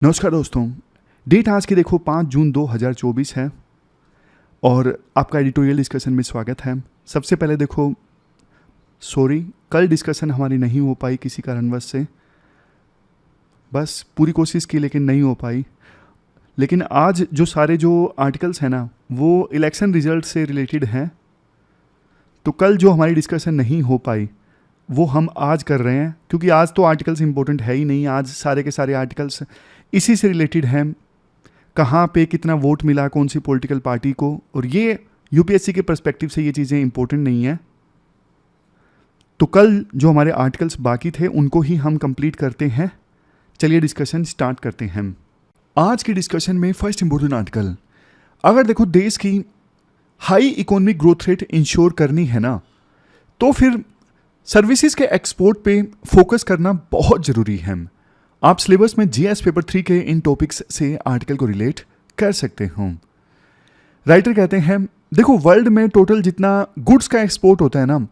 नमस्कार दोस्तों। डेट आज की देखो 5 जून 2024 है और आपका एडिटोरियल डिस्कशन में स्वागत है। सबसे पहले देखो सॉरी, कल डिस्कशन हमारी नहीं हो पाई किसी कारणवश से, बस पूरी कोशिश की लेकिन नहीं हो पाई। लेकिन आज जो सारे जो आर्टिकल्स हैं ना वो इलेक्शन रिजल्ट से रिलेटेड हैं, तो कल जो हमारी डिस्कशन नहीं हो पाई वो हम आज कर रहे हैं, क्योंकि आज तो आर्टिकल्स इंपॉर्टेंट है ही नहीं। आज सारे के सारे आर्टिकल्स इसी से रिलेटेड हैं, कहाँ पे कितना वोट मिला कौन सी पॉलिटिकल पार्टी को, और ये यूपीएससी के पर्सपेक्टिव से ये चीज़ें इंपॉर्टेंट नहीं हैं। तो कल जो हमारे आर्टिकल्स बाकी थे उनको ही हम कंप्लीट करते हैं। चलिए डिस्कशन स्टार्ट करते हैं। आज की डिस्कशन में फर्स्ट इंपॉर्टेंट आर्टिकल, अगर देखो देश की high economic growth rate ensure करनी है ना, तो फिर सर्विसेज के एक्सपोर्ट पे फोकस करना बहुत ज़रूरी है। आप सिलेबस में जीएस पेपर 3 के इन टॉपिक्स से आर्टिकल को रिलेट कर सकते हो। राइटर कहते हैं देखो वर्ल्ड में टोटल जितना गुड्स का एक्सपोर्ट होता है ना,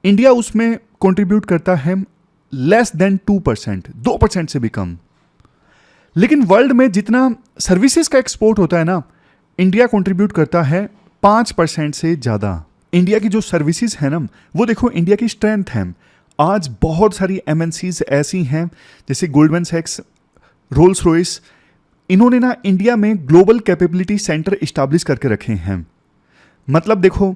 इंडिया उसमें कंट्रीब्यूट करता है लेस देन 2%, 2% से भी कम। लेकिन वर्ल्ड में जितना सर्विसेज का एक्सपोर्ट होता है ना, इंडिया कंट्रीब्यूट करता है 5% से ज़्यादा। इंडिया की जो सर्विसेज है ना वो देखो इंडिया की स्ट्रेंथ है। आज बहुत सारी एमएनसीज ऐसी हैं जैसे गोल्डमैन सैक्स, रोल्स रॉयस, इन्होंने ना इंडिया में ग्लोबल कैपेबिलिटी सेंटर इस्टेब्लिश करके रखे हैं। मतलब देखो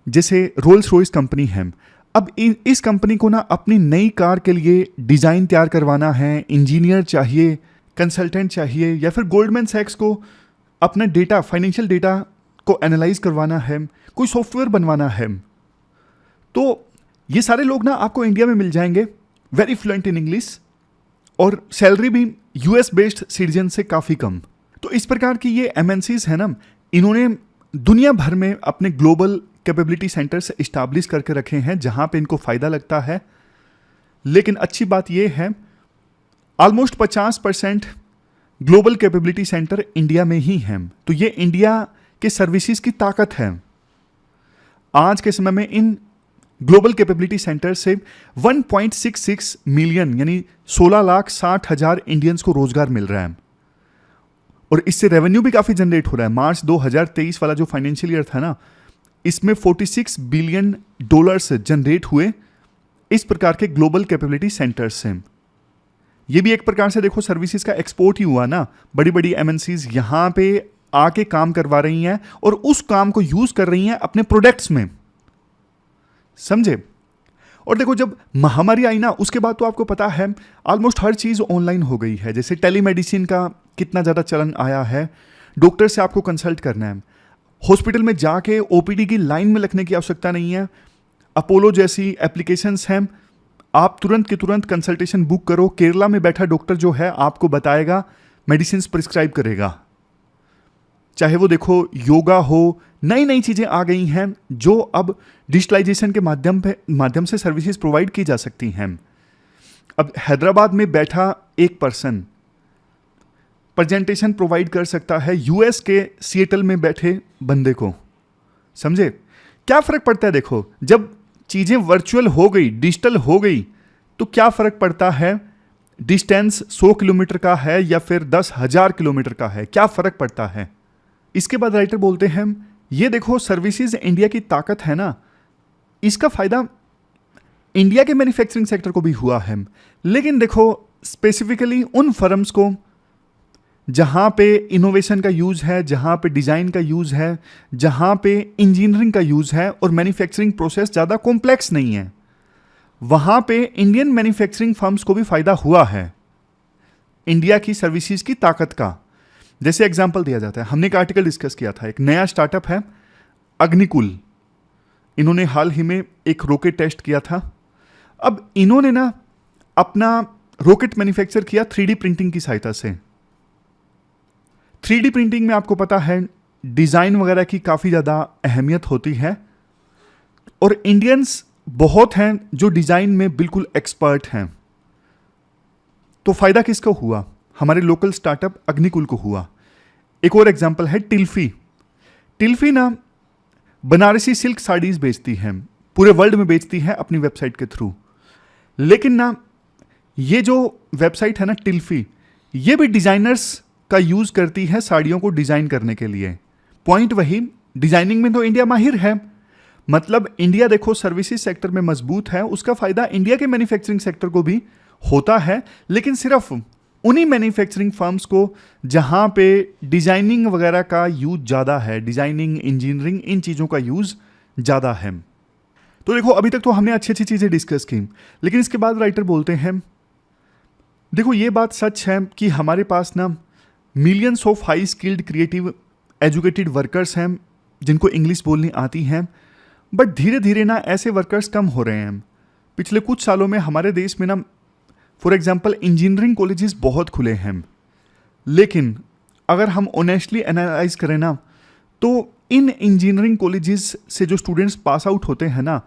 जैसे रोल्स रॉयस कंपनी है, अब इस कंपनी को ना अपनी नई कार के लिए डिज़ाइन तैयार करवाना है, इंजीनियर चाहिए, कंसल्टेंट चाहिए, या फिर गोल्डमैन सैक्स को अपना डेटा, फाइनेंशियल डेटा को एनालाइज करवाना है, कोई सॉफ्टवेयर बनवाना है, तो ये सारे लोग ना आपको इंडिया में मिल जाएंगे, वेरी फ्लुएंट इन इंग्लिश, और सैलरी भी यूएस बेस्ड सिटीजन से काफ़ी कम। तो इस प्रकार की ये एमएनसीज है ना, इन्होंने दुनिया भर में अपने ग्लोबल कैपेबिलिटी सेंटर्स इस्टेब्लिश करके रखे हैं जहाँ पे इनको फ़ायदा लगता है। लेकिन अच्छी बात ये है almost 50% global capability centre India में ही हैं। तो ये इंडिया के सर्विसेज की ताकत है। आज के समय में इन ग्लोबल कैपेबिलिटी सेंटर से 1.66 मिलियन यानी 16,60,000 इंडियंस को रोजगार मिल रहा है, और इससे रेवेन्यू भी काफ़ी जनरेट हो रहा है। मार्च 2023 वाला जो फाइनेंशियल ईयर था ना, इसमें $46 बिलियन जनरेट हुए इस प्रकार के ग्लोबल कैपेबिलिटी सेंटर्स से। ये भी एक प्रकार से देखो सर्विसेज का एक्सपोर्ट ही हुआ ना। बड़ी बड़ी एमएनसीज यहाँ पे आके काम करवा रही हैं और उस काम को यूज कर रही हैं अपने प्रोडक्ट्स में, समझे। और देखो जब महामारी आई ना, उसके बाद तो आपको पता है ऑलमोस्ट हर चीज़ ऑनलाइन हो गई है। जैसे टेलीमेडिसिन का कितना ज़्यादा चलन आया है, डॉक्टर से आपको कंसल्ट करना है, हॉस्पिटल में जाके ओपीडी की लाइन में लगने की आवश्यकता नहीं है। अपोलो जैसी एप्लीकेशंस हैं, आप तुरंत के तुरंत कंसल्टेशन बुक करो, केरला में बैठा डॉक्टर जो है आपको बताएगा, मेडिसिन प्रिस्क्राइब करेगा। चाहे वो देखो योगा हो, नई नई चीज़ें आ गई हैं जो अब डिजिटलाइजेशन के माध्यम से सर्विसेज प्रोवाइड की जा सकती हैं। अब हैदराबाद में बैठा एक पर्सन प्रेजेंटेशन प्रोवाइड कर सकता है यूएस के सिएटल में बैठे बंदे को, समझे। क्या फ़र्क पड़ता है देखो, जब चीज़ें वर्चुअल हो गई, डिजिटल हो गई, तो क्या फ़र्क पड़ता है डिस्टेंस 100 किलोमीटर का है या फिर 10,000 किलोमीटर का है, क्या फ़र्क पड़ता है। इसके बाद राइटर बोलते हैं ये देखो सर्विसेज इंडिया की ताकत है ना, इसका फायदा इंडिया के मैन्युफैक्चरिंग सेक्टर को भी हुआ है। लेकिन देखो स्पेसिफिकली उन फर्म्स को जहां पे इनोवेशन का यूज है, जहां पे डिजाइन का यूज है, जहां पे इंजीनियरिंग का यूज है और मैन्युफैक्चरिंग प्रोसेस ज़्यादा कॉम्प्लेक्स नहीं है, वहां पे इंडियन मैन्युफैक्चरिंग फर्म्स को भी फायदा हुआ है इंडिया की सर्विसेज की ताकत का। जैसे एग्जाम्पल दिया जाता है, हमने एक आर्टिकल डिस्कस किया था, एक नया स्टार्टअप है अग्निकुल, इन्होंने हाल ही में एक रॉकेट टेस्ट किया था। अब इन्होंने ना अपना रॉकेट मैन्युफैक्चर किया 3D प्रिंटिंग की सहायता से। 3D प्रिंटिंग में आपको पता है डिज़ाइन वगैरह की काफ़ी ज़्यादा अहमियत होती है, और इंडियंस बहुत हैं जो डिज़ाइन में बिल्कुल एक्सपर्ट हैं। तो फ़ायदा किसको हुआ, हमारे लोकल स्टार्टअप अग्निकुल को हुआ। एक और एग्जांपल है टिल्फी। टिल्फी ना बनारसी सिल्क साड़ीज बेचती है, पूरे वर्ल्ड में बेचती है अपनी वेबसाइट के थ्रू। लेकिन ना ये जो वेबसाइट है ना टिल्फी, ये भी डिजाइनर्स का यूज करती है साड़ियों को डिजाइन करने के लिए। पॉइंट वही, डिजाइनिंग में तो इंडिया माहिर है। मतलब इंडिया देखो सर्विसेज सेक्टर में मजबूत है, उसका फायदा इंडिया के मैन्युफैक्चरिंग सेक्टर को भी होता है, लेकिन सिर्फ उन्हीं मैन्युफैक्चरिंग फर्म्स को जहां पे डिजाइनिंग वगैरह का यूज ज़्यादा है, डिजाइनिंग, इंजीनियरिंग, इन चीज़ों का यूज ज़्यादा है। तो देखो अभी तक तो हमने अच्छी अच्छी चीज़ें डिस्कस की, लेकिन इसके बाद राइटर बोलते हैं देखो ये बात सच है कि हमारे पास ना millions of high skilled creative educated workers हैं जिनको इंग्लिश बोलनी आती है, बट धीरे धीरे ना ऐसे वर्कर्स कम हो रहे हैं। पिछले कुछ सालों में हमारे देश में ना फॉर एग्जांपल इंजीनियरिंग कॉलेजेस बहुत खुले हैं, लेकिन अगर हम ऑनेस्टली एनालाइज करें ना तो इन इंजीनियरिंग कॉलेजेस से जो स्टूडेंट्स पास आउट होते हैं ना,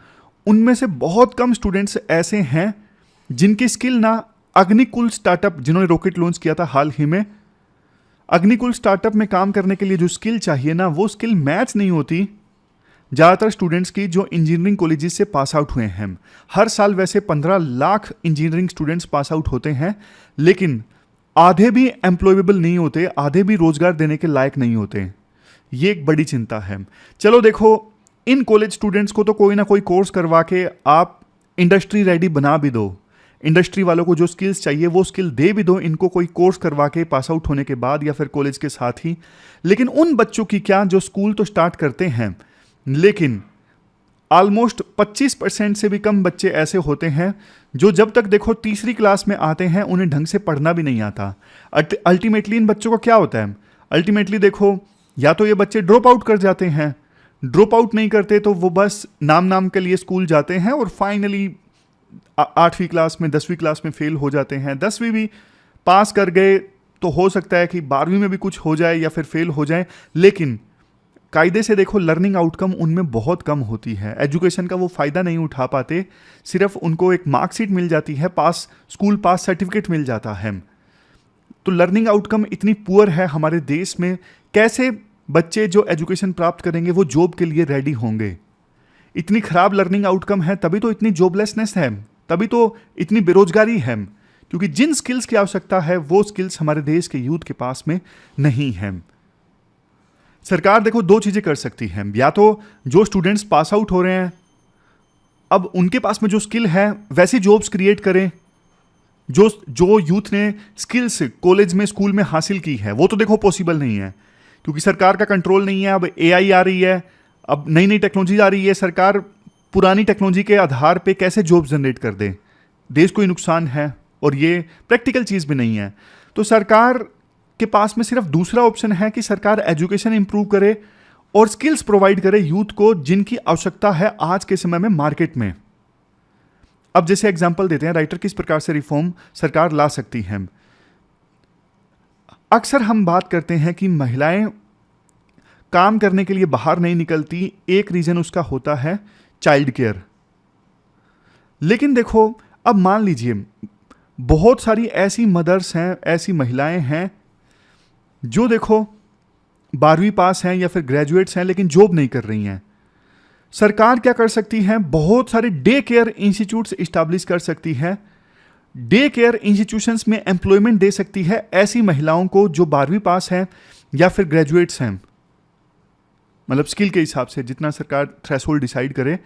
उनमें से बहुत कम स्टूडेंट्स ऐसे हैं जिनकी स्किल ना अग्निकुल स्टार्टअप, जिन्होंने रॉकेट लॉन्च किया था हाल ही में, अग्निकुल स्टार्टअप में काम करने के लिए जो स्किल चाहिए ना, वो स्किल मैच नहीं होती ज़्यादातर स्टूडेंट्स की जो इंजीनियरिंग कॉलेजेस से पास आउट हुए हैं। हर साल वैसे 15 lakh engineering students pass out होते हैं, लेकिन आधे भी एम्प्लॉयबल नहीं होते, आधे भी रोजगार देने के लायक नहीं होते। ये एक बड़ी चिंता है। चलो देखो, इन कॉलेज स्टूडेंट्स को तो कोई ना कोई कोर्स करवा के आप इंडस्ट्री रेडी बना भी दो, इंडस्ट्री वालों को जो स्किल्स चाहिए वो स्किल दे भी दो इनको कोई कोर्स करवा के पास आउट होने के बाद या फिर कॉलेज के साथ ही। लेकिन उन बच्चों की क्या जो स्कूल तो स्टार्ट करते हैं, लेकिन ऑलमोस्ट 25% से भी कम बच्चे ऐसे होते हैं जो जब तक देखो तीसरी क्लास में आते हैं उन्हें ढंग से पढ़ना भी नहीं आता। अल्टीमेटली इन बच्चों का क्या होता है, अल्टीमेटली देखो या तो ये बच्चे ड्रॉप आउट कर जाते हैं, ड्रॉप आउट नहीं करते तो वो बस नाम के लिए स्कूल जाते हैं और फाइनली 8वीं क्लास में 10वीं क्लास में फेल हो जाते हैं। 10वीं भी पास कर गए तो हो सकता है कि 12वीं में भी कुछ हो जाए या फिर फेल हो जाए, लेकिन कायदे से देखो लर्निंग आउटकम उनमें बहुत कम होती है। एजुकेशन का वो फ़ायदा नहीं उठा पाते, सिर्फ उनको एक मार्कशीट मिल जाती है, पास स्कूल पास सर्टिफिकेट मिल जाता है। तो लर्निंग आउटकम इतनी पुअर है हमारे देश में, कैसे बच्चे जो एजुकेशन प्राप्त करेंगे वो जॉब के लिए रेडी होंगे। इतनी खराब लर्निंग आउटकम है, तभी तो इतनी जॉबलेसनेस है, तभी तो इतनी बेरोजगारी है, क्योंकि जिन स्किल्स की आवश्यकता है वो स्किल्स हमारे देश के यूथ के पास में नहीं है। सरकार देखो दो चीजें कर सकती है, या तो जो स्टूडेंट्स पास आउट हो रहे हैं अब उनके पास में जो स्किल है वैसी जॉब्स क्रिएट करें जो यूथ ने स्किल्स कॉलेज में स्कूल में हासिल की है। वो तो देखो पॉसिबल नहीं है क्योंकि सरकार का कंट्रोल नहीं है। अब एआई आ रही है, अब नई नई टेक्नोलॉजी आ रही है, सरकार पुरानी टेक्नोलॉजी के आधार पे कैसे जॉब जनरेट कर दे, देश को ही नुकसान है और ये प्रैक्टिकल चीज़ भी नहीं है। तो सरकार के पास में सिर्फ दूसरा ऑप्शन है कि सरकार एजुकेशन इंप्रूव करे और स्किल्स प्रोवाइड करे यूथ को जिनकी आवश्यकता है आज के समय में मार्केट में। अब जैसे एग्जांपल देते हैं राइटर, किस प्रकार से रिफॉर्म सरकार ला सकती है। अक्सर हम बात करते हैं कि महिलाएं काम करने के लिए बाहर नहीं निकलती, एक रीजन उसका होता है चाइल्ड केयर। लेकिन देखो अब मान लीजिए बहुत सारी ऐसी मदर्स हैं, ऐसी महिलाएं हैं जो देखो 12वीं पास हैं या फिर ग्रेजुएट्स हैं लेकिन जॉब नहीं कर रही हैं। सरकार क्या कर सकती है, बहुत सारे डे केयर इंस्टीट्यूट्स इस्टेब्लिश कर सकती है, डे केयर इंस्टीट्यूशंस में एम्प्लॉयमेंट दे सकती है ऐसी महिलाओं को जो 12वीं पास हैं या फिर ग्रेजुएट्स हैं, मतलब स्किल के हिसाब से जितना सरकार थ्रेशोल्ड डिसाइड करे।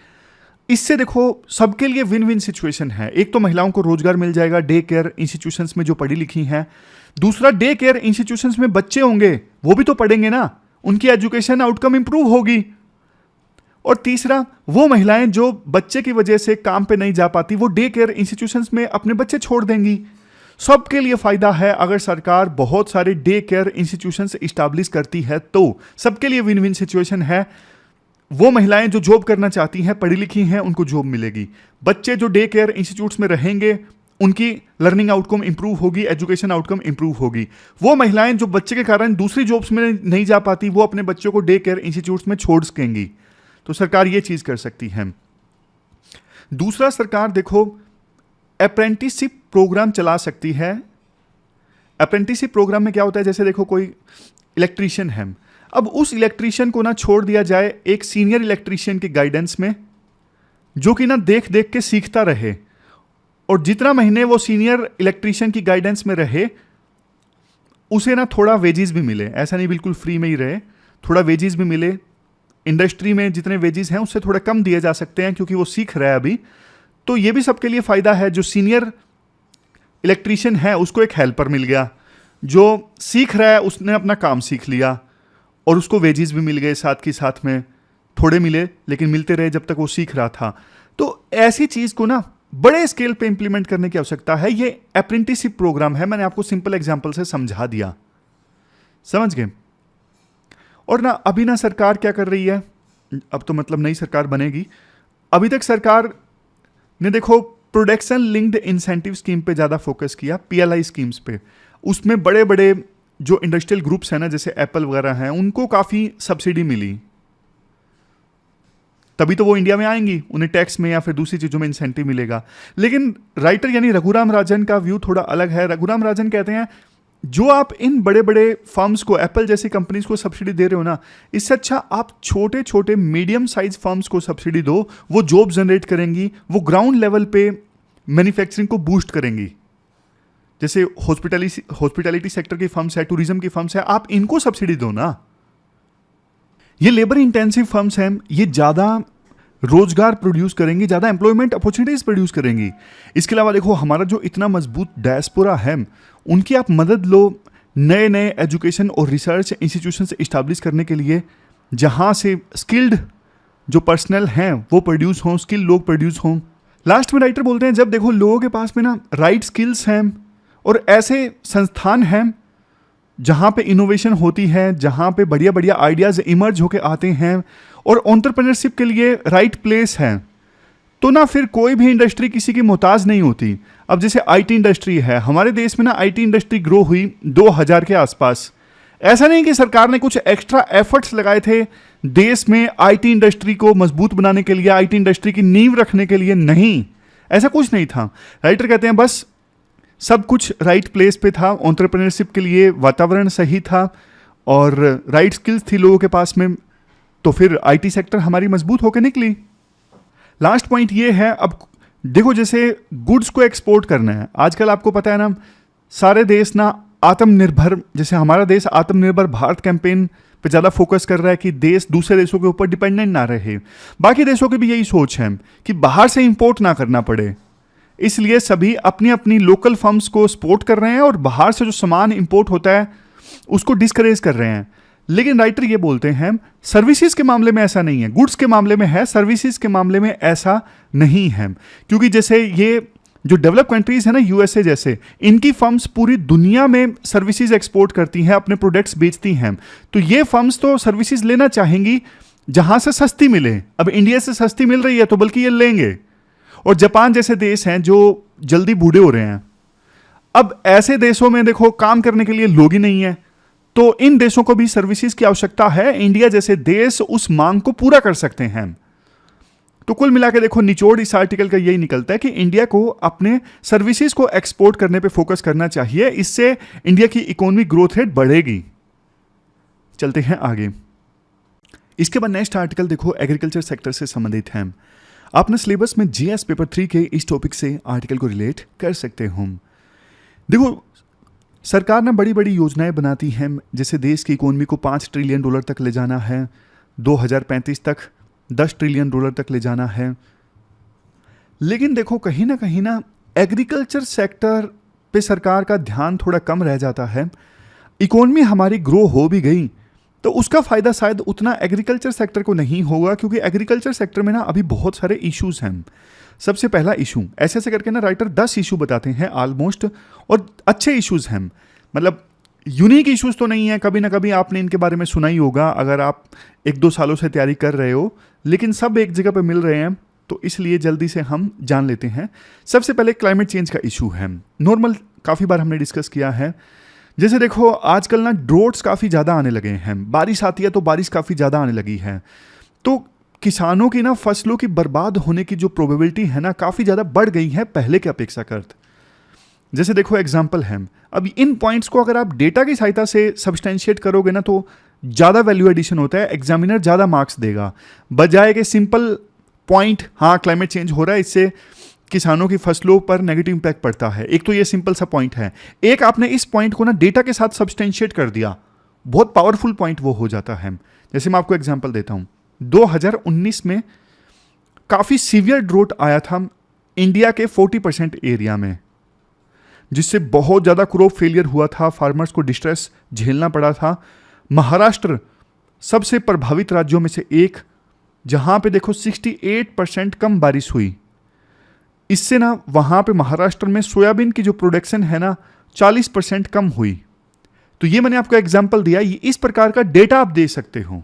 इससे देखो सबके लिए विन विन सिचुएशन है। एक तो महिलाओं को रोजगार मिल जाएगा डे केयर इंस्टीट्यूशंस में जो पढ़ी लिखी हैं, दूसरा डे केयर इंस्टीट्यूशंस में बच्चे होंगे वो भी तो पढ़ेंगे ना, उनकी एजुकेशन आउटकम इंप्रूव होगी, और तीसरा वो महिलाएं जो बच्चे की वजह से काम पे नहीं जा पाती वो डे केयर इंस्टीट्यूशंस में अपने बच्चे छोड़ देंगी। सबके लिए फायदा है अगर सरकार बहुत सारे डे केयर इंस्टीट्यूशंस इस्टेब्लिश करती है, तो सबके लिए विन विन सिचुएशन है। वो महिलाएं जो जॉब करना चाहती हैं, पढ़ी लिखी हैं, उनको जॉब मिलेगी, बच्चे जो डे केयर इंस्टीट्यूट्स में रहेंगे उनकी लर्निंग आउटकम इंप्रूव होगी, एजुकेशन आउटकम इंप्रूव होगी। वो महिलाएं जो बच्चे के कारण दूसरी जॉब्स में नहीं जा पाती वो अपने बच्चों को डे केयर इंस्टीट्यूट्स में छोड़ सकेंगी। तो सरकार ये चीज कर सकती है। दूसरा, सरकार देखो अप्रेंटिसशिप प्रोग्राम चला सकती है। अप्रेंटिसशिप प्रोग्राम में क्या होता है, जैसे देखो कोई इलेक्ट्रीशियन है, अब उस इलेक्ट्रीशियन को ना छोड़ दिया जाए एक सीनियर इलेक्ट्रीशियन के गाइडेंस में जो कि ना देख देख के सीखता रहे, और जितना महीने वो सीनियर इलेक्ट्रीशियन की गाइडेंस में रहे उसे ना थोड़ा वेजेस भी मिले, ऐसा नहीं बिल्कुल फ्री में ही रहे, थोड़ा वेजेस भी मिले। इंडस्ट्री में जितने वेजेस हैं उससे थोड़ा कम दिए जा सकते हैं क्योंकि वो सीख रहा है अभी, तो ये भी सबके लिए फ़ायदा है। जो सीनियर इलेक्ट्रीशियन है उसको एक हेल्पर मिल गया, जो सीख रहा है उसने अपना काम सीख लिया और उसको वेजेस भी मिल गए साथ के साथ में, थोड़े मिले लेकिन मिलते रहे जब तक वो सीख रहा था। तो ऐसी चीज़ को ना बड़े स्केल पे इंप्लीमेंट करने की आवश्यकता है। ये अप्रेंटिसशिप प्रोग्राम है, मैंने आपको सिंपल एग्जांपल से समझा दिया, समझ गए। और ना अभी ना सरकार क्या कर रही है, अब तो मतलब नई सरकार बनेगी, अभी तक सरकार ने देखो प्रोडक्शन लिंक्ड इंसेंटिव स्कीम पे ज़्यादा फोकस किया, पीएलआई स्कीम्स पे। उसमें बड़े बड़े जो इंडस्ट्रियल ग्रुप्स हैं ना, जैसे एप्पल वगैरह हैं, उनको काफ़ी सब्सिडी मिली, तभी तो वो इंडिया में आएंगी, उन्हें टैक्स में या फिर दूसरी चीज़ों में इंसेंटिव मिलेगा। लेकिन राइटर यानी रघुराम राजन का व्यू थोड़ा अलग है। रघुराम राजन कहते हैं जो आप इन बड़े बड़े फर्म्स को, एप्पल जैसी कंपनीज को सब्सिडी दे रहे हो ना, इससे अच्छा आप छोटे छोटे मीडियम साइज फर्म्स को सब्सिडी दो, वो जॉब जनरेट करेंगी, वो ग्राउंड लेवल पे मैन्युफैक्चरिंग को बूस्ट करेंगी। जैसे हॉस्पिटैलिटी सेक्टर की फर्म्स है, टूरिज्म की फर्म्स है, आप इनको सब्सिडी दो ना। ये लेबर इंटेंसिव फर्म्स हैं, ये ज़्यादा रोजगार प्रोड्यूस करेंगी, ज़्यादा एम्प्लॉयमेंट अपॉर्चुनिटीज प्रोड्यूस करेंगी। इसके अलावा देखो हमारा जो इतना मजबूत डायस्पोरा है, उनकी आप मदद लो नए नए एजुकेशन और रिसर्च इंस्टीट्यूशन से इस्टेब्लिश करने के लिए, जहाँ से स्किल्ड जो पर्सनल हैं वो प्रोड्यूस हों, स्किल लोग प्रोड्यूस हों। लास्ट में राइटर बोलते हैं जब देखो लोगों के पास में ना राइट स्किल्स हैं और ऐसे संस्थान हैं जहाँ पे इनोवेशन होती है, जहाँ पे बढ़िया बढ़िया आइडियाज़ इमर्ज होके आते हैं और एंटरप्रेन्योरशिप के लिए राइट प्लेस है, तो ना फिर कोई भी इंडस्ट्री किसी की मोहताज नहीं होती। अब जैसे आईटी इंडस्ट्री है, हमारे देश में ना आईटी इंडस्ट्री ग्रो हुई 2000 के आसपास। ऐसा नहीं कि सरकार ने कुछ एक्स्ट्रा एफर्ट्स लगाए थे देश में आईटी इंडस्ट्री को मजबूत बनाने के लिए, आईटी इंडस्ट्री की नींव रखने के लिए, नहीं, ऐसा कुछ नहीं था। राइटर कहते हैं बस सब कुछ राइट प्लेस पे था, एंटरप्रेन्योरशिप के लिए वातावरण सही था और राइट स्किल्स थी लोगों के पास में, तो फिर आईटी सेक्टर हमारी मजबूत होकर निकली। लास्ट पॉइंट ये है, अब देखो जैसे गुड्स को एक्सपोर्ट करना है, आजकल आपको पता है ना सारे देश ना आत्मनिर्भर, जैसे हमारा देश आत्मनिर्भर भारत कैंपेन पे ज़्यादा फोकस कर रहा है कि देश दूसरे देशों के ऊपर डिपेंडेंट ना रहे। बाकी देशों की भी यही सोच है कि बाहर से इंपोर्ट ना करना पड़े, इसलिए सभी अपनी अपनी लोकल फर्म्स को सपोर्ट कर रहे हैं और बाहर से जो सामान इंपोर्ट होता है उसको डिस्करेज कर रहे हैं। लेकिन राइटर ये बोलते हैं सर्विसेज के मामले में ऐसा नहीं है, गुड्स के मामले में है, सर्विसेज के मामले में ऐसा नहीं है। क्योंकि जैसे ये जो डेवलप कंट्रीज है ना, यूएसए जैसे, इनकी फर्म्स पूरी दुनिया में सर्विसेज एक्सपोर्ट करती हैं, अपने प्रोडक्ट्स बेचती हैं, तो ये फर्म्स तो सर्विसेज लेना चाहेंगी जहां से सस्ती मिले। अब इंडिया से सस्ती मिल रही है तो बल्कि ये लेंगे। और जापान जैसे देश हैं जो जल्दी बूढ़े हो रहे हैं, अब ऐसे देशों में देखो काम करने के लिए लोग ही नहीं है, तो इन देशों को भी सर्विसेज की आवश्यकता है। इंडिया जैसे देश उस मांग को पूरा कर सकते हैं। तो कुल मिला के देखो निचोड़ इस आर्टिकल का यही निकलता है कि इंडिया को अपने सर्विसेज को एक्सपोर्ट करने पे फोकस करना चाहिए, इससे इंडिया की इकोनॉमिक ग्रोथ रेट बढ़ेगी। चलते हैं आगे। इसके बाद नेक्स्ट आर्टिकल देखो एग्रीकल्चर सेक्टर से संबंधित है। आपने सिलेबस में जीएस पेपर 3 के इस टॉपिक से आर्टिकल को रिलेट कर सकते हो। देखो सरकार ने बड़ी बड़ी योजनाएं बनाती हैं, जैसे देश की इकोनॉमी को $5 ट्रिलियन तक ले जाना है, 2035 तक $10 ट्रिलियन तक ले जाना है। लेकिन देखो कहीं ना एग्रीकल्चर सेक्टर पे सरकार का ध्यान थोड़ा कम रह जाता है। इकोनॉमी हमारी ग्रो हो भी गई तो उसका फ़ायदा शायद उतना एग्रीकल्चर सेक्टर को नहीं होगा, क्योंकि एग्रीकल्चर सेक्टर में ना अभी बहुत सारे इश्यूज हैं। सबसे पहला इशू ऐसे करके ना राइटर 10 इशू बताते हैं ऑलमोस्ट, और अच्छे इश्यूज हैं, मतलब यूनिक इश्यूज तो नहीं है, कभी ना कभी आपने इनके बारे में सुना ही होगा अगर आप 1-2 सालों से तैयारी कर रहे हो, लेकिन सब एक जगह पर मिल रहे हैं तो इसलिए जल्दी से हम जान लेते हैं। सबसे पहले क्लाइमेट चेंज का इशू है, नॉर्मल काफ़ी बार हमने डिस्कस किया है। जैसे देखो आजकल ना ड्रोट्स काफ़ी ज़्यादा आने लगे हैं, बारिश आती है तो बारिश काफ़ी ज़्यादा आने लगी है, तो किसानों की ना फसलों की बर्बाद होने की जो प्रोबेबिलिटी है ना काफ़ी ज़्यादा बढ़ गई है पहले के अपेक्षाकृत। जैसे देखो एग्जाम्पल है, अब इन पॉइंट्स को अगर आप डेटा की सहायता से सब्सटेंशिएट करोगे ना तो ज़्यादा वैल्यू एडिशन होता है, एग्जामिनर ज़्यादा मार्क्स देगा, बजाय के सिंपल पॉइंट हाँ क्लाइमेट चेंज हो रहा है इससे किसानों की फसलों पर नेगेटिव इंपैक्ट पड़ता है। एक तो ये सिंपल सा पॉइंट है, एक आपने इस पॉइंट को ना डेटा के साथ सब्सटेंशिएट कर दिया, बहुत पावरफुल पॉइंट वो हो जाता है। जैसे मैं आपको एग्जांपल देता हूं, 2019 में काफी सीवियर ड्रोट आया था इंडिया के 40% एरिया में, जिससे बहुत ज्यादा क्रॉप फेलियर हुआ था, फार्मर्स को डिस्ट्रेस झेलना पड़ा था। महाराष्ट्र सबसे प्रभावित राज्यों में से एक, जहां पे देखो 68% कम बारिश हुई। इससे ना वहां पे महाराष्ट्र में सोयाबीन की जो प्रोडक्शन है ना 40% कम हुई। तो ये मैंने आपको एग्जांपल दिया, ये इस प्रकार का डेटा आप दे सकते हो।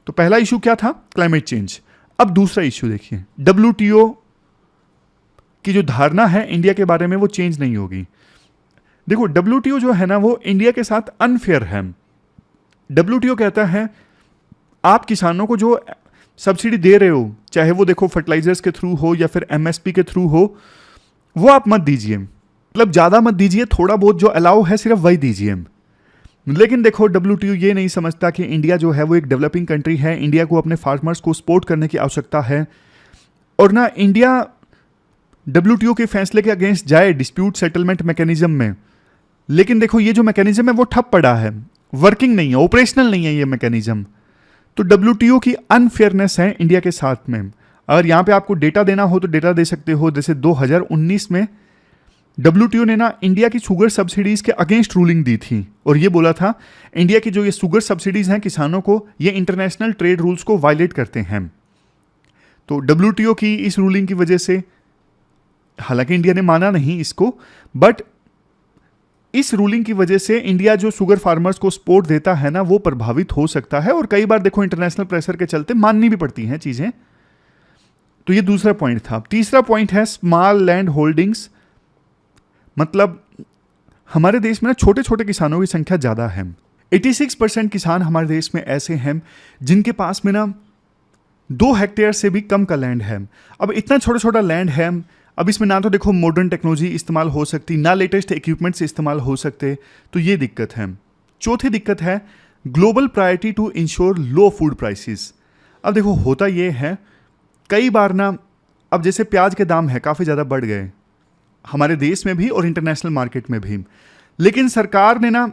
तो पहला इशू क्या था? Climate change. अब दूसरा इशू देखिए, WTO की जो धारणा है इंडिया के बारे में वो चेंज नहीं होगी। देखो WTO जो है ना वो इंडिया के साथ अनफेयर है। WTO कहता है आप किसानों को जो सब्सिडी दे रहे हो, चाहे वो देखो फर्टिलाइजर्स के थ्रू हो या फिर MSP के थ्रू हो, वो आप मत दीजिए, मतलब ज़्यादा मत दीजिए, थोड़ा बहुत जो अलाउ है सिर्फ वही दीजिए। लेकिन देखो WTO ये नहीं समझता कि इंडिया जो है वो एक डेवलपिंग कंट्री है, इंडिया को अपने फार्मर्स को सपोर्ट करने की आवश्यकता है। और ना इंडिया WTO के फैसले के अगेंस्ट जाए डिस्प्यूट सेटलमेंट मैकेनिज्म में, लेकिन देखो ये जो मैकेनिज्म है वो ठप पड़ा है, वर्किंग नहीं है, ऑपरेशनल नहीं है ये मैकेनिज्म। तो WTO की अनफेयरनेस है इंडिया के साथ में। अगर यहाँ पे आपको डेटा देना हो तो डेटा दे सकते हो। जैसे 2019 में WTO ने ना इंडिया की शुगर सब्सिडीज के अगेंस्ट रूलिंग दी थी और ये बोला था इंडिया की जो ये शुगर सब्सिडीज हैं किसानों को, ये इंटरनेशनल ट्रेड रूल्स को वायलेट करते हैं। तो WTO की इस रूलिंग की वजह से, हालांकि इंडिया ने माना नहीं इसको, बट इस रूलिंग की वजह से इंडिया जो शुगर फार्मर्स को सपोर्ट देता है ना वो प्रभावित हो सकता है। और कई बार देखो इंटरनेशनल प्रेशर के चलते माननी भी पड़ती हैं चीजें। तो ये दूसरा पॉइंट था। तीसरा पॉइंट है स्मॉल लैंड होल्डिंग्स। मतलब हमारे देश में ना छोटे छोटे किसानों की संख्या ज्यादा है। 86% किसान हमारे देश में ऐसे हैं जिनके पास में ना 2 हेक्टेयर से भी कम का लैंड है। अब इतना छोटा छोटा लैंड है, अब इसमें ना तो देखो मॉडर्न टेक्नोलॉजी इस्तेमाल हो सकती, ना लेटेस्ट इक्विपमेंट्स इस्तेमाल हो सकते। तो ये दिक्कत है। चौथी दिक्कत है global priority to ensure low food prices. अब देखो होता ये है कई बार ना, अब जैसे प्याज के दाम है काफ़ी ज़्यादा बढ़ गए हमारे देश में भी और इंटरनेशनल मार्केट में भी, लेकिन सरकार ने ना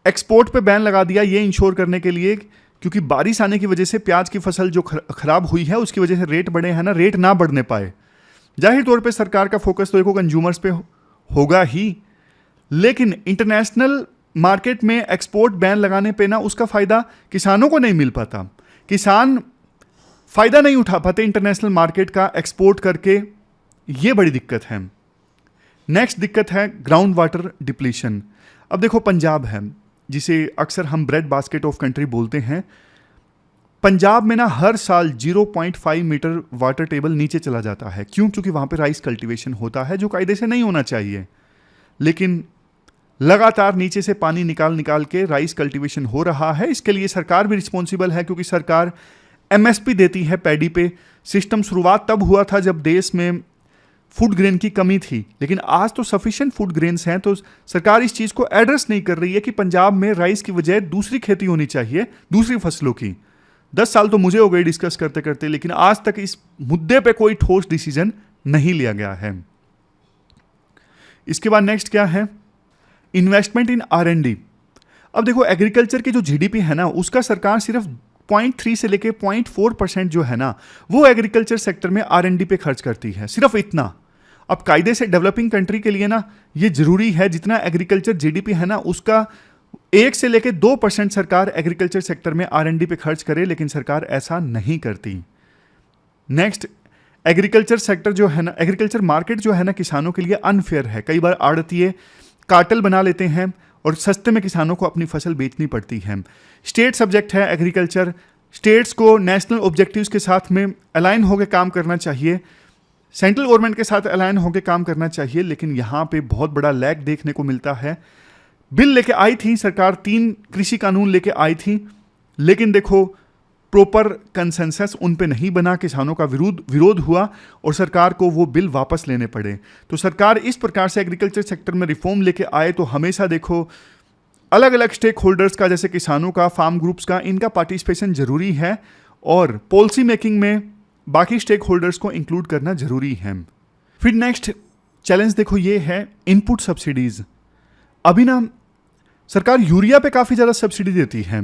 एक्सपोर्ट पे बैन लगा दिया ये इंश्योर करने के लिए, क्योंकि बारिश आने की वजह से प्याज की फसल जो खराब हुई है उसकी वजह से रेट बढ़े हैं ना, रेट ना बढ़ने पाए। जाहिर तौर पे सरकार का फोकस तो देखो कंज्यूमर्स पे होगा ही, लेकिन इंटरनेशनल मार्केट में एक्सपोर्ट बैन लगाने पे ना उसका फ़ायदा किसानों को नहीं मिल पाता। किसान फ़ायदा नहीं उठा पाते इंटरनेशनल मार्केट का एक्सपोर्ट करके, ये बड़ी दिक्कत है। नेक्स्ट दिक्कत है ग्राउंड वाटर डिप्लीशन। अब देखो पंजाब है जिसे अक्सर हम ब्रेड बास्केट ऑफ कंट्री बोलते हैं। पंजाब में ना हर साल 0.5 मीटर वाटर टेबल नीचे चला जाता है। क्यों? क्योंकि वहाँ पे राइस कल्टीवेशन होता है जो कायदे से नहीं होना चाहिए, लेकिन लगातार नीचे से पानी निकाल के राइस कल्टीवेशन हो रहा है। इसके लिए सरकार भी रिस्पॉन्सिबल है, क्योंकि सरकार MSP देती है पैडी पे। सिस्टम शुरुआत तब हुआ था जब देश में फूड ग्रेन की कमी थी, लेकिन आज तो सफिशिएंट फूड ग्रेन्स हैं। तो सरकार इस चीज़ को एड्रेस नहीं कर रही है कि पंजाब में राइस की बजाय दूसरी खेती होनी चाहिए, दूसरी फसलों की। 10 साल तो मुझे हो गए डिस्कस करते करते, लेकिन आज तक इस मुद्दे पे कोई ठोस डिसीजन नहीं लिया गया है। इसके बाद नेक्स्ट क्या है? इन्वेस्टमेंट इन R&D। अब देखो एग्रीकल्चर की जो GDP है ना उसका सरकार सिर्फ 0.3 से लेके 0.4% जो है ना वो एग्रीकल्चर सेक्टर में R&D पे खर्च करती है, सिर्फ इतना। अब कायदे से डेवलपिंग कंट्री के लिए ना ये जरूरी है जितना एग्रीकल्चर GDP है ना उसका 1 से लेके 2% सरकार एग्रीकल्चर सेक्टर में R&D पे खर्च करे, लेकिन सरकार ऐसा नहीं करती। नेक्स्ट, एग्रीकल्चर सेक्टर जो है ना, एग्रीकल्चर मार्केट जो है ना किसानों के लिए अनफेयर है। कई बार आड़तिये कार्टेल बना लेते हैं और सस्ते में किसानों को अपनी फसल बेचनी पड़ती है। स्टेट सब्जेक्ट है एग्रीकल्चर, स्टेट्स को नेशनल ऑब्जेक्टिव्स के साथ में अलाइन होकर काम करना चाहिए, सेंट्रल गवर्नमेंट के साथ अलाइन होकर काम करना चाहिए, लेकिन यहाँ पे बहुत बड़ा लैग देखने को मिलता है। बिल लेके आई थी सरकार, 3 कृषि कानून लेके आई थी, लेकिन देखो प्रॉपर कंसेंसस उन पे नहीं बना, किसानों का विरोध हुआ और सरकार को वो बिल वापस लेने पड़े। तो सरकार इस प्रकार से एग्रीकल्चर सेक्टर में रिफॉर्म लेके आए तो हमेशा देखो अलग अलग स्टेक होल्डर्स का, जैसे किसानों का, फार्म ग्रुप्स का, इनका पार्टिसिपेशन जरूरी है और पॉलिसी मेकिंग में बाकी स्टेक होल्डर्स को इंक्लूड करना जरूरी है। फिर नेक्स्ट चैलेंज देखो ये है इनपुट सब्सिडीज। अभी ना सरकार यूरिया पे काफ़ी ज़्यादा सब्सिडी देती है,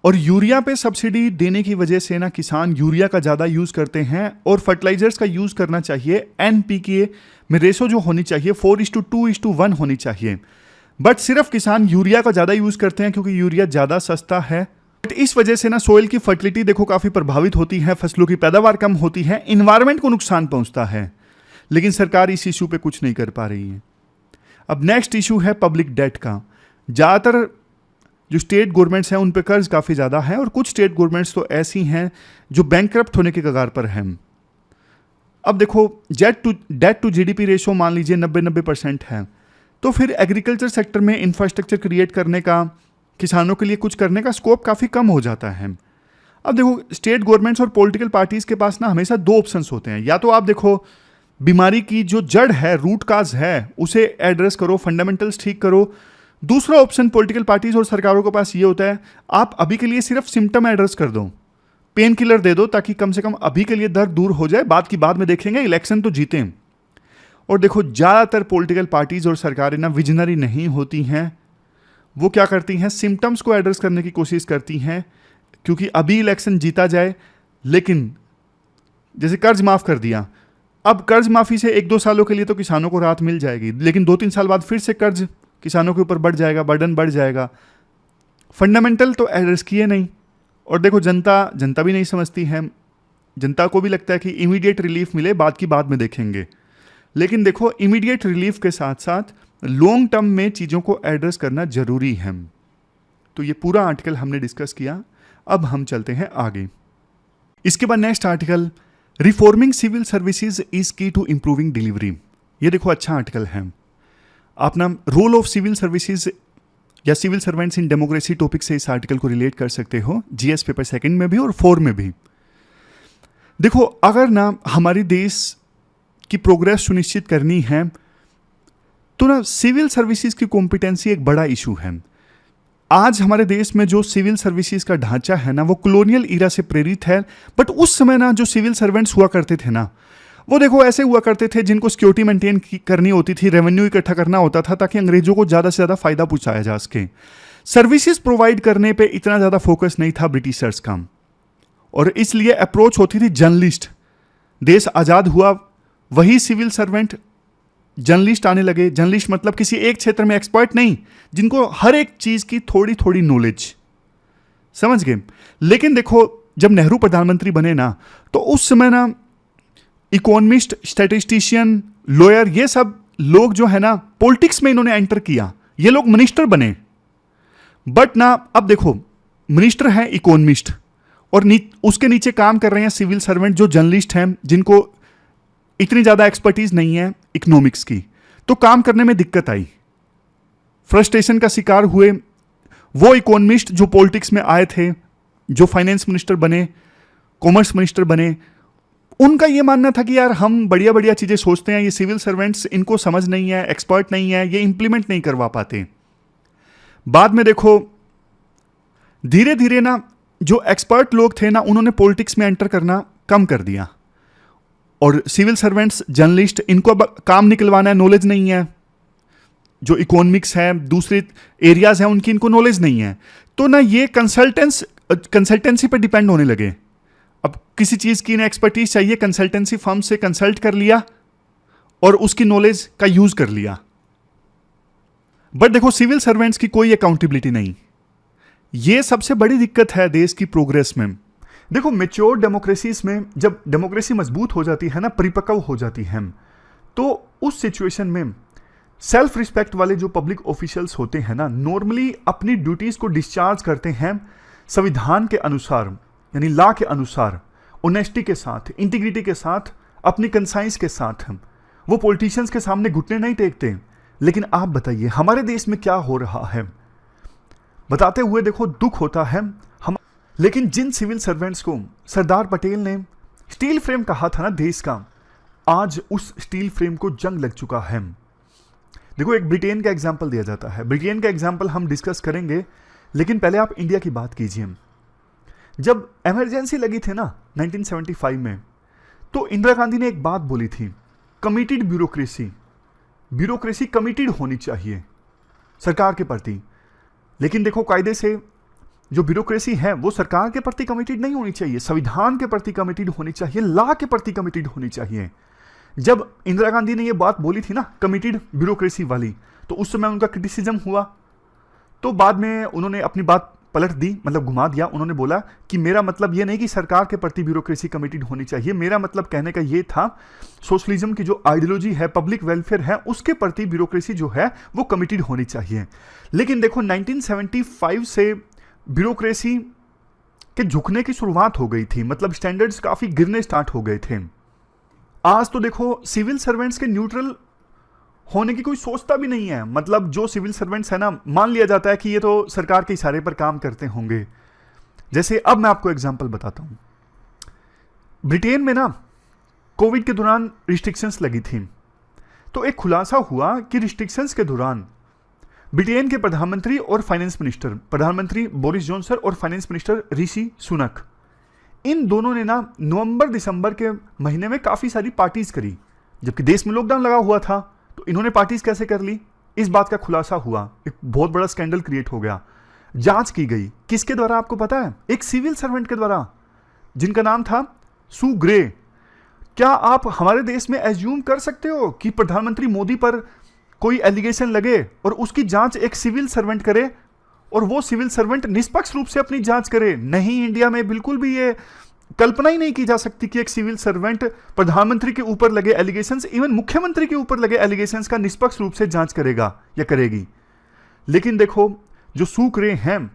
और यूरिया पे सब्सिडी देने की वजह से ना किसान यूरिया का ज़्यादा यूज़ करते हैं, और फर्टिलाइजर्स का यूज़ करना चाहिए NPK में रेशो जो होनी चाहिए 4:2:1 होनी चाहिए। बट सिर्फ किसान यूरिया का ज़्यादा यूज़ करते हैं क्योंकि यूरिया ज़्यादा सस्ता है। बट इस वजह से ना सोइल की फर्टिलिटी देखो काफ़ी प्रभावित होती है, फसलों की पैदावार कम होती है, इन्वायरमेंट को नुकसान पहुंचता है। लेकिन सरकार इस इशू पे कुछ नहीं कर पा रही है। अब नेक्स्ट इशू है पब्लिक डेट का। ज़्यादातर जो स्टेट गवर्नमेंट्स हैं उन पे कर्ज काफ़ी ज़्यादा है, और कुछ स्टेट गवर्नमेंट्स तो ऐसी हैं जो बैंकक्रप्ट होने के कगार पर हैं। अब देखो डेट टू GDP रेशो मान लीजिए 90% है, तो फिर एग्रीकल्चर सेक्टर में इंफ्रास्ट्रक्चर क्रिएट करने का, किसानों के लिए कुछ करने का स्कोप काफ़ी कम हो जाता है। अब देखो स्टेट गवर्नमेंट्स और पॉलिटिकल पार्टीज़ के पास ना हमेशा दो ऑप्शंस होते हैं। या तो आप देखो बीमारी की जो जड़ है, रूट काज है, उसे एड्रेस करो, फंडामेंटल्स ठीक करो। दूसरा ऑप्शन पॉलिटिकल पार्टीज और सरकारों के पास ये होता है, आप अभी के लिए सिर्फ सिम्टम एड्रेस कर दो, पेन किलर दे दो, ताकि कम से कम अभी के लिए दर्द दूर हो जाए, बात की बाद में देखेंगे, इलेक्शन तो जीतें। और देखो ज़्यादातर पॉलिटिकल पार्टीज और सरकारें ना विजनरी नहीं होती हैं। वो क्या करती हैं, सिम्टम्स को एड्रेस करने की कोशिश करती हैं क्योंकि अभी इलेक्शन जीता जाए। लेकिन जैसे कर्ज माफ़ कर दिया, अब कर्ज माफ़ी से 1-2 सालों के लिए तो किसानों को राहत मिल जाएगी, लेकिन 2-3 साल बाद फिर से कर्ज किसानों के ऊपर बढ़ जाएगा, बर्डन बढ़ जाएगा। फंडामेंटल तो एड्रेस किए नहीं। और देखो जनता भी नहीं समझती है। जनता को भी लगता है कि इमीडिएट रिलीफ मिले, बात की बाद में देखेंगे। लेकिन देखो इमीडिएट रिलीफ के साथ साथ लॉन्ग टर्म में चीज़ों को एड्रेस करना जरूरी है। तो ये पूरा आर्टिकल हमने डिस्कस किया। अब हम चलते हैं आगे। इसके बाद next article, reforming civil services is key to improving delivery. ये देखो अच्छा आर्टिकल है। आप ना रोल ऑफ सिविल सर्विसेज या civil servants in democracy topic से इस आर्टिकल को रिलेट कर सकते हो, GS पेपर 2 में भी और 4 में भी। देखो अगर ना हमारी देश की प्रोग्रेस सुनिश्चित करनी है तो ना सिविल सर्विसेज की कॉम्पिटेंसी एक बड़ा इशू है। आज हमारे देश में जो सिविल सर्विसेज का ढांचा है ना वो कॉलोनियल ईरा से प्रेरित है। बट उस समय ना जो सिविल सर्वेंट्स हुआ करते थे ना, वो देखो ऐसे हुआ करते थे जिनको सिक्योरिटी मेंटेन करनी होती थी, रेवेन्यू इकट्ठा करना होता था ताकि अंग्रेजों को ज़्यादा से ज़्यादा फायदा पहुंचाया जा सके। सर्विसेज प्रोवाइड करने पे इतना ज़्यादा फोकस नहीं था ब्रिटिशर्स का, और इसलिए अप्रोच होती थी जर्नलिस्ट। देश आज़ाद हुआ, वही सिविल सर्वेंट जर्नलिस्ट आने लगे। जर्नलिस्ट मतलब किसी एक क्षेत्र में एक्सपर्ट नहीं, जिनको हर एक चीज़ की थोड़ी थोड़ी नॉलेज, समझ गए। लेकिन देखो जब नेहरू प्रधानमंत्री बने ना, तो उस समय ना इकोनॉमिस्ट, स्टैटिस्टिशियन, लॉयर, ये सब लोग जो है ना पॉलिटिक्स में इन्होंने एंटर किया। ये लोग मिनिस्टर बने। बट ना अब देखो मिनिस्टर है इकोनॉमिस्ट, और उसके नीचे काम कर रहे हैं सिविल सर्वेंट जो जर्नलिस्ट हैं, जिनको इतनी ज़्यादा एक्सपर्टीज नहीं है इकोनॉमिक्स की। तो काम करने में दिक्कत आई, फ्रस्ट्रेशन का शिकार हुए। वो इकोनॉमिस्ट जो पॉलिटिक्स में आए थे, जो फाइनेंस मिनिस्टर बने, कॉमर्स मिनिस्टर बने, उनका ये मानना था कि यार हम बढ़िया बढ़िया चीज़ें सोचते हैं, ये सिविल सर्वेंट्स इनको समझ नहीं है, एक्सपर्ट नहीं है, ये इंप्लीमेंट नहीं करवा पाते। बाद में देखो धीरे धीरे ना जो एक्सपर्ट लोग थे ना, उन्होंने पॉलिटिक्स में एंटर करना कम कर दिया, और सिविल सर्वेंट्स, जर्नलिस्ट, इनको अब काम निकलवाना है, नॉलेज नहीं है। जो इकोनॉमिक्स है, दूसरे एरियाज हैं, उनकी इनको नॉलेज नहीं है। तो ना ये कंसल्टेंसी पर डिपेंड होने लगे। अब किसी चीज़ की ना एक्सपर्टीज चाहिए, कंसल्टेंसी फर्म से कंसल्ट कर लिया और उसकी नॉलेज का यूज कर लिया। बट देखो सिविल सर्वेंट्स की कोई अकाउंटेबिलिटी नहीं। ये सबसे बड़ी दिक्कत है देश की प्रोग्रेस में। देखो मेच्योर डेमोक्रेसीज में जब डेमोक्रेसी मजबूत हो जाती है ना, परिपक्व हो जाती है, तो उस सिचुएशन में सेल्फ रिस्पेक्ट वाले जो पब्लिक ऑफिशियल्स होते हैं ना, नॉर्मली अपनी ड्यूटीज को डिस्चार्ज करते हैं संविधान के अनुसार, यानी लॉ के अनुसार, ऑनेस्टी के साथ, इंटीग्रिटी के साथ, अपनी कंसाइंस के साथ। वो पॉलिटिशियंस के सामने घुटने नहीं टेकते। लेकिन आप बताइए हमारे देश में क्या हो रहा है, बताते हुए देखो दुख होता है हम। लेकिन जिन सिविल सर्वेंट्स को सरदार पटेल ने स्टील फ्रेम कहा था ना देश का, आज उस स्टील फ्रेम को जंग लग चुका है। देखो एक ब्रिटेन का एग्जाम्पल दिया जाता है, ब्रिटेन का एग्जाम्पल हम डिस्कस करेंगे, लेकिन पहले आप इंडिया की बात कीजिए। जब इमरजेंसी लगी थी ना 1975 में, तो इंदिरा गांधी ने एक बात बोली थी कमिटेड ब्यूरोक्रेसी कमिटेड होनी चाहिए सरकार के प्रति। लेकिन देखो कायदे से जो ब्यूरोक्रेसी है वो सरकार के प्रति कमिटेड नहीं होनी चाहिए, संविधान के प्रति कमिटेड होनी चाहिए, लॉ के प्रति कमिटेड होनी चाहिए। जब इंदिरा गांधी ने ये बात बोली थी ना कमिटेड ब्यूरोक्रेसी वाली, तो उस समय उनका क्रिटिसिज्म हुआ। तो बाद में उन्होंने अपनी बात पलट दी, मतलब घुमा दिया। उन्होंने बोला कि मेरा मतलब ये नहीं कि सरकार के प्रति ब्यूरोक्रेसी कमिटेड होनी चाहिए, मेरा मतलब कहने का ये था सोशलिज्म की जो आइडियोलॉजी है, पब्लिक वेलफेयर है, उसके प्रति ब्यूरोक्रेसी जो है वो कमिटेड होनी चाहिए। लेकिन देखो 1975 से ब्यूरोक्रेसी के झुकने की शुरुआत हो गई थी, मतलब स्टैंडर्ड्स काफी गिरने स्टार्ट हो गए थे। आज तो देखो सिविल सर्वेंट्स के न्यूट्रल होने की कोई सोचता भी नहीं है। मतलब जो सिविल सर्वेंट्स है ना, मान लिया जाता है कि ये तो सरकार के इशारे पर काम करते होंगे। जैसे अब मैं आपको एग्जांपल बताता हूं, ब्रिटेन में ना कोविड के दौरान रिस्ट्रिक्शंस लगी थी, तो एक खुलासा हुआ कि रिस्ट्रिक्शंस के दौरान ब्रिटेन के प्रधानमंत्री और फाइनेंस मिनिस्टर, प्रधानमंत्री बोरिस जॉनसन और फाइनेंस मिनिस्टर ऋषि सुनक, इन दोनों ने ना नवंबर दिसंबर के महीने में काफी सारी पार्टीज करी, जबकि देश में लॉकडाउन लगा हुआ था। तो इन्होंने पार्टीज कैसे कर ली, इस बात का खुलासा हुआ, एक बहुत बड़ा स्कैंडल क्रिएट हो गया। जांच की गई, किसके द्वारा आपको पता है? एक सिविल सर्वेंट के द्वारा, जिनका नाम था सू ग्रे। क्या आप हमारे देश में एज्यूम कर सकते हो कि प्रधानमंत्री मोदी पर कोई एलिगेशन लगे और उसकी जांच एक सिविल सर्वेंट करे और वो सिविल सर्वेंट निष्पक्ष रूप से अपनी जांच करे? नहीं, इंडिया में बिल्कुल भी ये कल्पना ही नहीं की जा सकती कि एक सिविल सर्वेंट प्रधानमंत्री के ऊपर लगे एलिगेशंस, इवन मुख्यमंत्री के ऊपर लगे एलिगेशंस का निष्पक्ष रूप से जांच करेगा या करेगी। लेकिन देखो जो सू ग्रे हैं,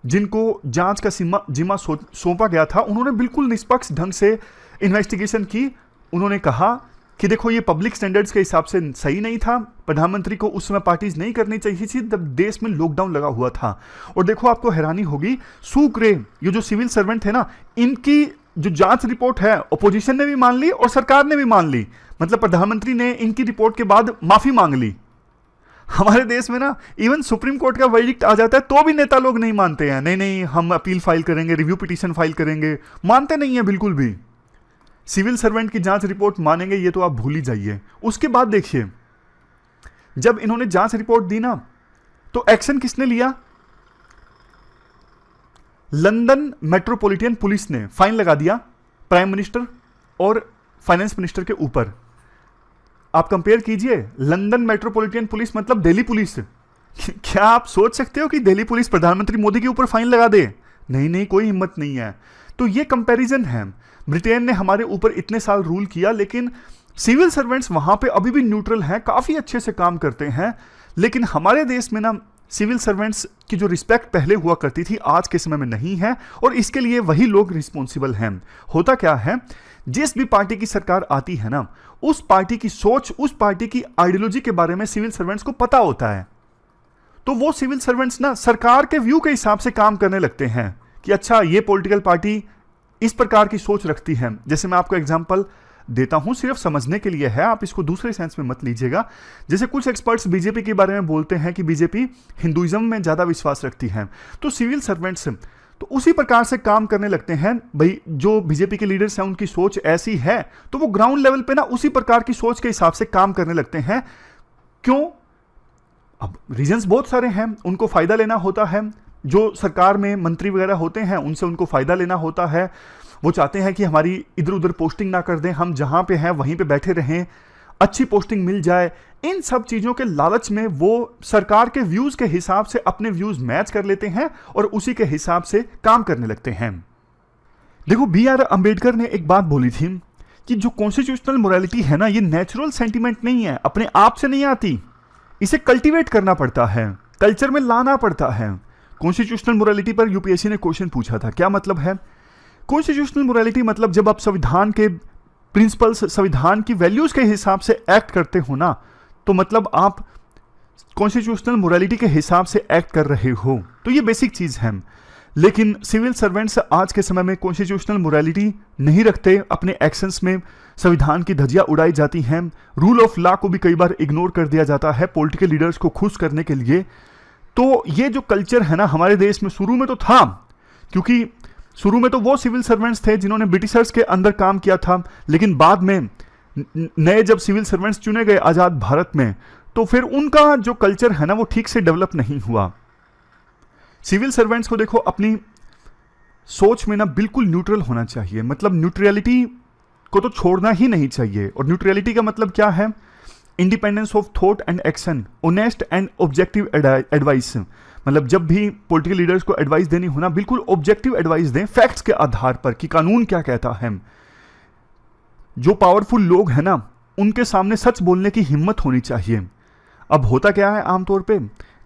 जिनको जांच का जिम्मा सौंपा गया था, उन्होंने बिल्कुल निष्पक्ष ढंग से इन्वेस्टिगेशन की। उन्होंने कहा कि देखो ये पब्लिक स्टैंडर्ड्स के हिसाब से सही नहीं था, प्रधानमंत्री को उस समय पार्टीज नहीं करनी चाहिए थी जब देश में लॉकडाउन लगा हुआ था। और देखो आपको हैरानी होगी, सू ग्रे ये जो सिविल सर्वेंट थे ना, इनकी जो जांच रिपोर्ट है ऑपोजिशन ने भी मान ली और सरकार ने भी मान ली। मतलब प्रधानमंत्री ने इनकी रिपोर्ट के बाद माफी मांग ली। हमारे देश में ना इवन सुप्रीम कोर्ट का वर्डिक्ट आ जाता है तो भी नेता लोग नहीं मानते हैं, नहीं हम अपील फाइल करेंगे, रिव्यू पिटीशन फाइल करेंगे, मानते नहीं है बिल्कुल भी। सिविल सर्वेंट की जांच रिपोर्ट मानेंगे ये तो आप भूल ही जाइए। उसके बाद देखिए, जब इन्होंने जांच रिपोर्ट दी ना, तो एक्शन किसने लिया? लंदन मेट्रोपॉलिटन पुलिस ने फाइन लगा दिया प्राइम मिनिस्टर और फाइनेंस मिनिस्टर के ऊपर। आप कंपेयर कीजिए, लंदन मेट्रोपॉलिटन पुलिस मतलब दिल्ली पुलिस। क्या आप सोच सकते हो कि दिल्ली पुलिस प्रधानमंत्री मोदी के ऊपर फाइन लगा दे? नहीं, कोई हिम्मत नहीं है। तो ये कंपैरिजन है। ब्रिटेन ने हमारे ऊपर इतने साल रूल किया, लेकिन सिविल सर्वेंट्स वहां पे अभी भी न्यूट्रल हैं, काफी अच्छे से काम करते हैं। लेकिन हमारे देश में ना सिविल सर्वेंट्स की जो रिस्पेक्ट पहले हुआ करती थी, आज के समय में नहीं है, और इसके लिए वही लोग रिस्पॉन्सिबल हैं। होता क्या है, जिस भी पार्टी की सरकार आती है ना, उस पार्टी की सोच, उस पार्टी की आइडियोलॉजी के बारे में सिविल सर्वेंट्स को पता होता है। तो वो सिविल सर्वेंट्स ना सरकार के व्यू के हिसाब से काम करने लगते हैं कि अच्छा ये पॉलिटिकल पार्टी इस प्रकार की सोच रखती है। जैसे मैं आपको एग्जांपल देता हूं, सिर्फ समझने के लिए है, आप इसको दूसरे सेंस में मत लीजिएगा। जैसे कुछ एक्सपर्ट्स बीजेपी के बारे में बोलते हैं कि बीजेपी हिंदुइज्म में ज्यादा विश्वास रखती है, तो सिविल सर्वेंट्स तो उसी प्रकार से काम करने लगते हैं। भाई जो बीजेपी के लीडर्स हैं उनकी सोच ऐसी है, तो वो ग्राउंड लेवल पे ना उसी प्रकार की सोच के हिसाब से काम करने लगते हैं। क्यों? अब रीजंस बहुत सारे हैं। उनको फायदा लेना होता है, जो सरकार में मंत्री वगैरह होते हैं उनसे उनको फायदा लेना होता है। वो चाहते हैं कि हमारी इधर उधर पोस्टिंग ना कर दें, हम जहां पे हैं वहीं पे बैठे रहें, अच्छी पोस्टिंग मिल जाए। इन सब चीजों के लालच में वो सरकार के व्यूज के हिसाब से अपने व्यूज मैच कर लेते हैं और उसी के हिसाब से काम करने लगते हैं। देखो BR अंबेडकर ने एक बात बोली थी कि जो कॉन्स्टिट्यूशनल मोरालिटी है ना, ये नेचुरल सेंटिमेंट नहीं है, अपने आप से नहीं आती, इसे कल्टीवेट करना पड़ता है, कल्चर में लाना पड़ता है। कॉन्स्टिट्यूशनल मोरालिटी पर यूपीएससी ने क्वेश्चन पूछा था, क्या मतलब है कॉन्स्टिट्यूशनल मोरालिटी? मतलब जब आप संविधान के प्रिंसिपल्स, संविधान की वैल्यूज के हिसाब से एक्ट करते हो ना, तो मतलब आप कॉन्स्टिट्यूशनल मोरालिटी के हिसाब से एक्ट कर रहे हो। तो ये बेसिक चीज है। लेकिन सिविल सर्वेंट्स आज के समय में कॉन्स्टिट्यूशनल मोरालिटी नहीं रखते, अपने एक्शंस में संविधान की धज्जियां उड़ाई जाती हैं, रूल ऑफ लॉ को भी कई बार इग्नोर कर दिया जाता है पॉलिटिकल लीडर्स को खुश करने के लिए। तो ये जो कल्चर है ना हमारे देश में, शुरू में तो था, क्योंकि शुरू में तो वो सिविल सर्वेंट्स थे जिन्होंने ब्रिटिशर्स के अंदर काम किया था, लेकिन बाद में नए जब सिविल सर्वेंट्स चुने गए आजाद भारत में, तो फिर उनका जो कल्चर है ना वो ठीक से डेवलप नहीं हुआ। सिविल सर्वेंट्स को देखो अपनी सोच में ना बिल्कुल न्यूट्रल होना चाहिए, मतलब न्यूट्रलिटी को तो छोड़ना ही नहीं चाहिए। और न्यूट्रलिटी का मतलब क्या है? Independence of thought and action, honest and objective advice. मतलब जब भी पॉलिटिकल लीडर्स को एडवाइस देनी हो ना, बिल्कुल ऑब्जेक्टिव एडवाइस दें, फैक्ट्स के आधार पर कि कानून क्या कहता है। जो पावरफुल लोग हैं ना, उनके सामने सच बोलने की हिम्मत होनी चाहिए। अब होता क्या है, आमतौर पे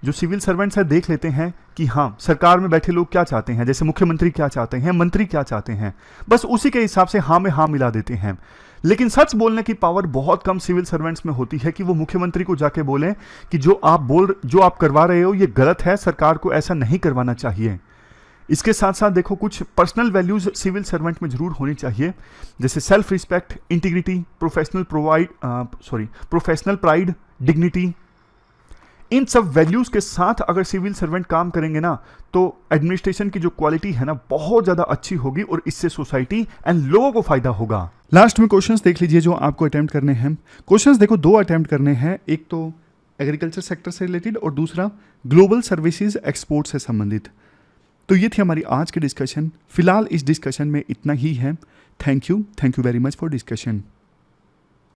जो सिविल सर्वेंट्स है देख लेते हैं कि हाँ सरकार में बैठे लोग क्या चाहते हैं, जैसे मुख्यमंत्री क्या चाहते हैं, मंत्री क्या चाहते हैं, बस उसी के हिसाब से हाँ में हाँ मिला देते हैं। लेकिन सच बोलने की पावर बहुत कम सिविल सर्वेंट्स में होती है कि वो मुख्यमंत्री को जाके बोलें कि जो आप करवा रहे हो ये गलत है, सरकार को ऐसा नहीं करवाना चाहिए। इसके साथ साथ देखो कुछ पर्सनल वैल्यूज सिविल सर्वेंट में जरूर होनी चाहिए, जैसे self respect, integrity, professional pride, dignity. इन सब वैल्यूज के साथ अगर सिविल सर्वेंट काम करेंगे ना, तो एडमिनिस्ट्रेशन की जो क्वालिटी है ना बहुत ज्यादा अच्छी होगी और इससे सोसाइटी एंड लोगों को फायदा होगा। लास्ट में क्वेश्चंस देख लीजिए जो आपको अटेम्प्ट करने हैं। क्वेश्चंस देखो 2 अटेम्प्ट करने हैं, एक तो एग्रीकल्चर सेक्टर से रिलेटेड और दूसरा ग्लोबल सर्विसेज एक्सपोर्ट से संबंधित। तो ये थी हमारी आज की डिस्कशन। फिलहाल इस डिस्कशन में इतना ही है। Thank you very much for discussion.